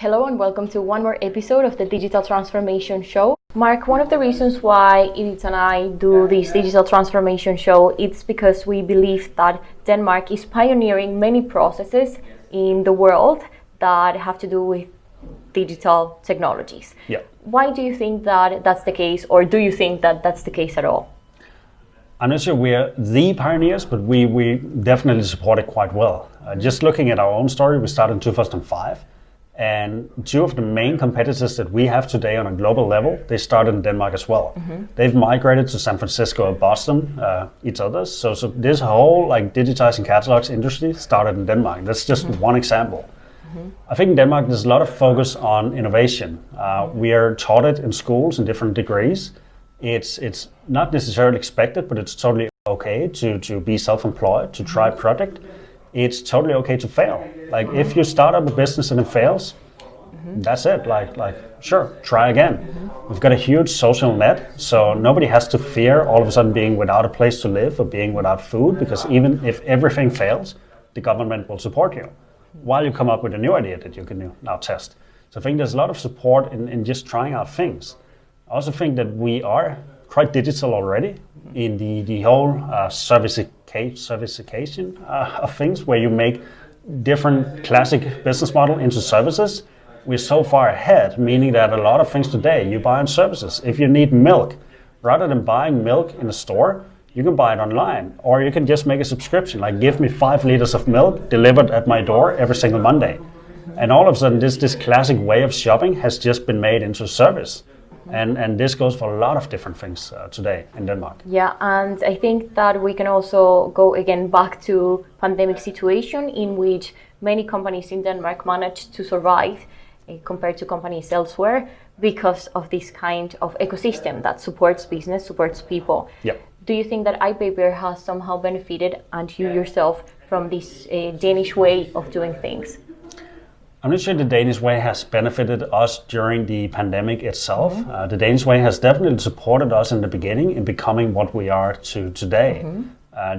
Hello and welcome to one more episode of the Digital Transformation Show. Mark, one of the reasons why Edith and I do this Digital Transformation Show, it's because we believe that Denmark is pioneering many processes in the world that have to do with digital technologies. Yeah. Why do you think that that's the case, or do you think that that's the case at all? I'm not sure we're the pioneers, but we definitely support it quite well. Just looking at our own story, we started in 2005. And two of the main competitors that we have today on a global level, they started in Denmark as well. Mm-hmm. They've migrated to San Francisco or Boston, each others. So this whole digitizing catalogs industry started in Denmark. That's just one example. Mm-hmm. I think in Denmark there's a lot of focus on innovation. We are taught it in schools in different degrees. It's not necessarily expected, but it's totally okay to be self-employed, to try a project. It's totally okay to fail. If you start up a business and it fails, that's it. Sure, try again. We've got a huge social net, so nobody has to fear all of a sudden being without a place to live or being without food, because even if everything fails, the government will support you while you come up with a new idea that you can now test. So I think there's a lot of support in just trying out things. I also think that we are quite digital already in the whole servicification of things, where you make different classic business model into services. We're so far ahead, meaning that a lot of things today you buy on services. If you need milk, rather than buying milk in a store, you can buy it online, or you can just make a subscription, give me 5 liters of milk delivered at my door every single Monday. And all of a sudden this classic way of shopping has just been made into a service. And this goes for a lot of different things today in Denmark. Yeah, and I think that we can also go again back to pandemic situation in which many companies in Denmark managed to survive compared to companies elsewhere because of this kind of ecosystem that supports business, supports people. Yeah. Do you think that IPAPER has somehow benefited, and you yourself, from this Danish way of doing things? I'm not sure the Danish way has benefited us during the pandemic itself. The Danish way has definitely supported us in the beginning in becoming what we are today.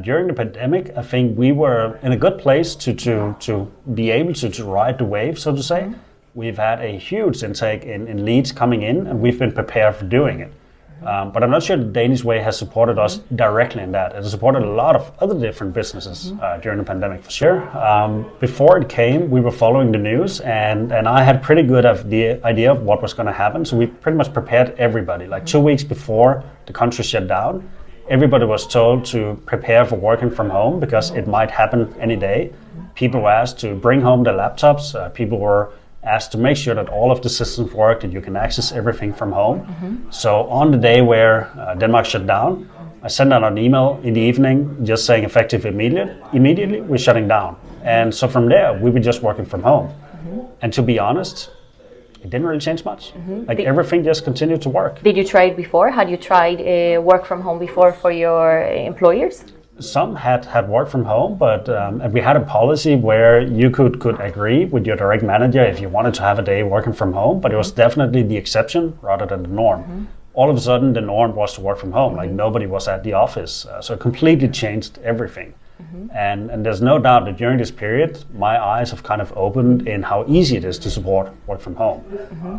During the pandemic, I think we were in a good place to be able to ride the wave, so to say. We've had a huge intake in leads coming in, and we've been prepared for doing it. But I'm not sure the Danish way has supported us directly in that. It has supported a lot of other different businesses during the pandemic, for sure. Before it came, we were following the news, and I had pretty good idea of what was going to happen. So we pretty much prepared everybody. 2 weeks before the country shut down, everybody was told to prepare for working from home because it might happen any day. People were asked to bring home their laptops. People were asked to make sure that all of the systems work, that you can access everything from home. So on the day where Denmark shut down, I sent out an email in the evening just saying effective immediately we're shutting down. And so from there, we were just working from home. And to be honest, it didn't really change much. Everything just continued to work. Did you try it before? Had you tried work from home before for your employers? Some had worked from home, but we had a policy where you could agree with your direct manager if you wanted to have a day working from home, but it was definitely the exception rather than the norm. All of a sudden, the norm was to work from home, nobody was at the office. So it completely changed everything. And there's no doubt that during this period, my eyes have kind of opened in how easy it is to support work from home.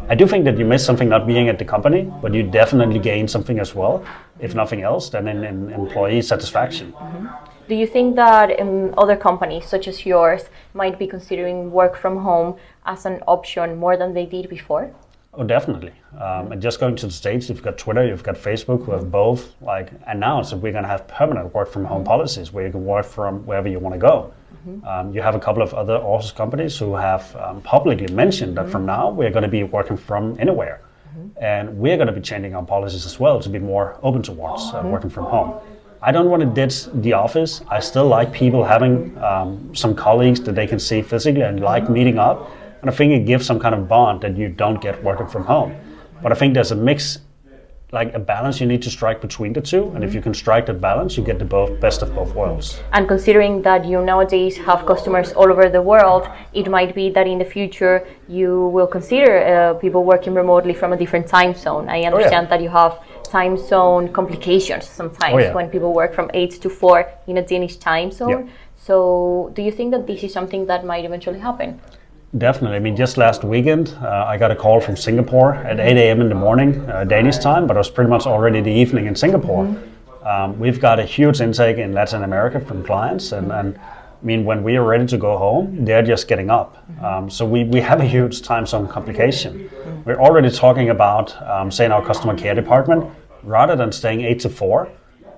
I do think that you miss something not being at the company, but you definitely gain something as well, if nothing else, than in employee satisfaction. Do you think that other companies, such as yours, might be considering work from home as an option more than they did before? Oh, definitely. And just going to the States, you've got Twitter, you've got Facebook, who have both announced that we're going to have permanent work from home policies where you can work from wherever you want to go. You have a couple of other also companies who have publicly mentioned that from now we're going to be working from anywhere. And we're going to be changing our policies as well to be more open towards working from home. I don't want to ditch the office. I still like people having some colleagues that they can see physically and like meeting up. And I think it gives some kind of bond that you don't get working from home. But I think there's a mix, a balance you need to strike between the two. And if you can strike that balance, you get the best of both worlds. And considering that you nowadays have customers all over the world, it might be that in the future you will consider people working remotely from a different time zone. I understand that you have time zone complications sometimes when people work from 8 to 4 in a Danish time zone. So do you think that this is something that might eventually happen? Definitely. I mean, just last weekend, I got a call from Singapore at 8 a.m. in the morning, Danish time, but it was pretty much already the evening in Singapore. We've got a huge intake in Latin America from clients, and I mean, when we are ready to go home, they're just getting up. So we have a huge time zone complication. We're already talking about, say, in our customer care department, rather than staying 8 to 4,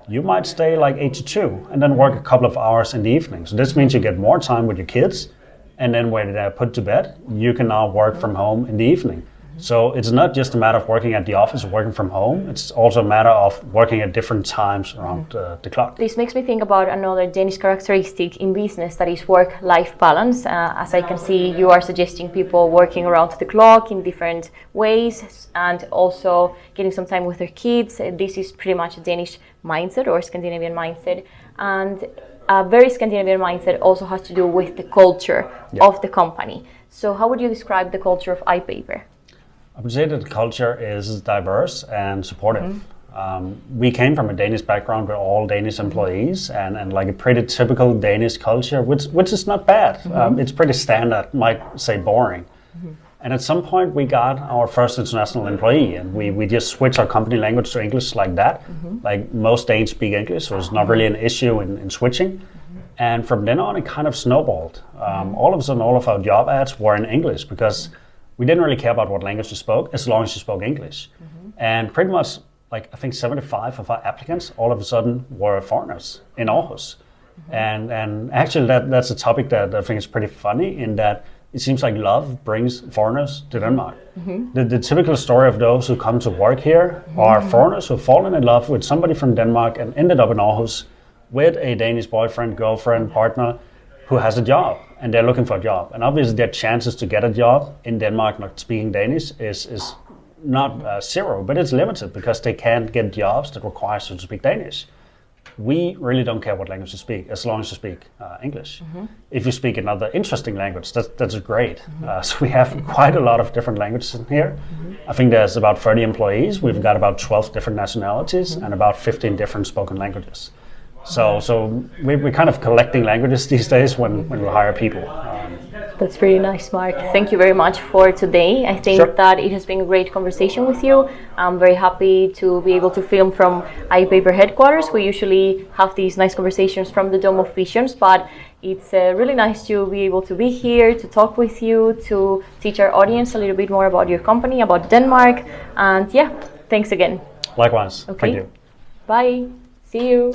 you might stay like 8 to 2 and then work a couple of hours in the evening. So this means you get more time with your kids, and then when they're put to bed, you can now work from home in the evening. So it's not just a matter of working at the office or working from home, it's also a matter of working at different times around the clock. This makes me think about another Danish characteristic in business, that is work-life balance. As I can see, you are suggesting people working around the clock in different ways and also getting some time with their kids. This is pretty much a Danish mindset or Scandinavian mindset. And a very Scandinavian mindset also has to do with the culture of the company. So how would you describe the culture of IPAPER? I would say that the culture is diverse and supportive. We came from a Danish background, we're all Danish employees, and like a pretty typical Danish culture, which is not bad. It's pretty standard, might say boring. And at some point we got our first international employee, and we just switched our company language to English like that. Like most Danes speak English, so it's not really an issue in switching. And from then on it kind of snowballed. All of a sudden all of our job ads were in English because we didn't really care about what language you spoke, as long as you spoke English. And pretty much, like I think 75 of our applicants all of a sudden were foreigners in Aarhus. And actually that's a topic that I think is pretty funny, in that it seems like love brings foreigners to Denmark. The typical story of those who come to work here are foreigners who have fallen in love with somebody from Denmark and ended up in Aarhus with a Danish boyfriend, girlfriend, partner who has a job, and they're looking for a job. And obviously their chances to get a job in Denmark not speaking Danish is not zero, but it's limited because they can't get jobs that require you to speak Danish. We really don't care what language you speak, as long as you speak English. If you speak another interesting language, that's great. So we have quite a lot of different languages in here. I think there's about 30 employees. We've got about 12 different nationalities and about 15 different spoken languages. So we're kind of collecting languages these days when we hire people. That's really nice, Mark. Thank you very much for today. I think that it has been a great conversation with you. I'm very happy to be able to film from IPAPER headquarters. We usually have these nice conversations from the Dome of Visions, but it's really nice to be able to be here, to talk with you, to teach our audience a little bit more about your company, about Denmark. And yeah, thanks again. Likewise. Okay. Thank you. Bye. See you.